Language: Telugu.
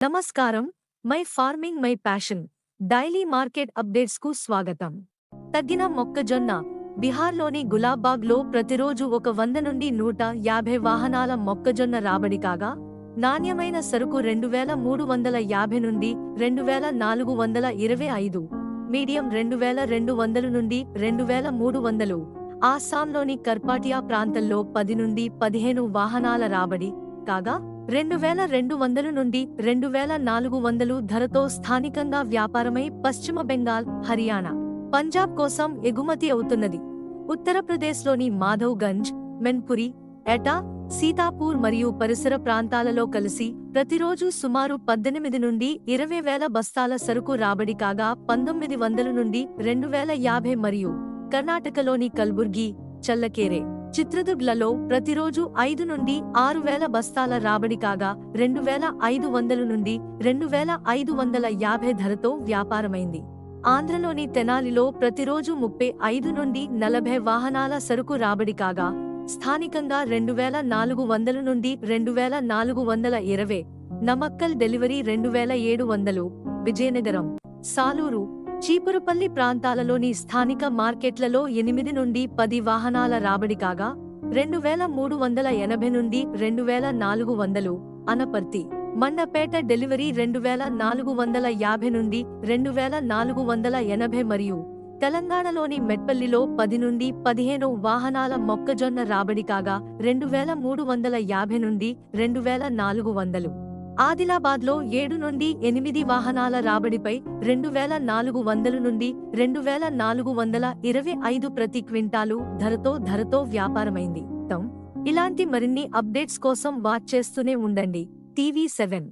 నమస్కారం. My farming my passion daily market updates కు స్వాగతం. తగ్గిన మొక్కజొన్న. బీహార్లోని గులాబాగ్లో ప్రతిరోజు 100 నుండి 150 వాహనాల మొక్కజొన్న రాబడి కాగా, నాణ్యమైన సరుకు 2350 నుండి 2425, మీడియం 2200 నుండి 2300. ఆస్సాంలోని కర్పాటియా ప్రాంతంలో 10 నుండి 15 వాహనాల రాబడి కాగా, 2200 నుండి 2400 ధరతో స్థానికంగా వ్యాపారమై పశ్చిమ బెంగాల్, హర్యానా, పంజాబ్ కోసం ఎగుమతి అవుతున్నది. ఉత్తరప్రదేశ్లోని మాధవ్గంజ్, మెన్పురి, ఎటా, సీతాపూర్ మరియు పరిసర ప్రాంతాలలో కలిసి ప్రతిరోజు సుమారు 18 నుండి 20,000 బస్తాల సరుకు రాబడి కాగా, 1900 నుండి 2050 మరియు కర్ణాటకలోని కల్బుర్గి, చల్లకేరే, చిత్రదుర్గ్లలో ప్రతిరోజు 5 నుండి 6,000 బస్తాల రాబడి కాగా, 2,500 నుండి 2,550 ధరతో వ్యాపారమైంది. ఆంధ్రలోని తెనాలిలో ప్రతిరోజు 35 నుండి 40 వాహనాల సరుకు రాబడి కాగా, స్థానికంగా 2,400 నుండి 2,420. నమక్కల్ డెలివరీ 2,700. విజయనగరం, సాలూరు, చీపురుపల్లి ప్రాంతాలలోని స్థానిక మార్కెట్లలో 8 నుండి 10 వాహనాల రాబడి కాగా, 2,380 నుండి 2,400. అనపర్తి, మండపేట డెలివరీ 2,450 నుండి 2,480 మరియు తెలంగాణలోని మెట్పల్లిలో 10 నుండి 15 వాహనాల మొక్కజొన్న రాబడి కాగా, 2,350 నుండి 2,400. ఆదిలాబాద్లో 7 నుండి 8 వాహనాల రాబడిపై 2,400 నుండి 2,425 ప్రతి క్వింటాలు ధరతో వ్యాపారమైంది. ఇలాంటి మరిన్ని అప్డేట్స్ కోసం వాచ్ చేస్తూనే ఉండండి టీవీ7.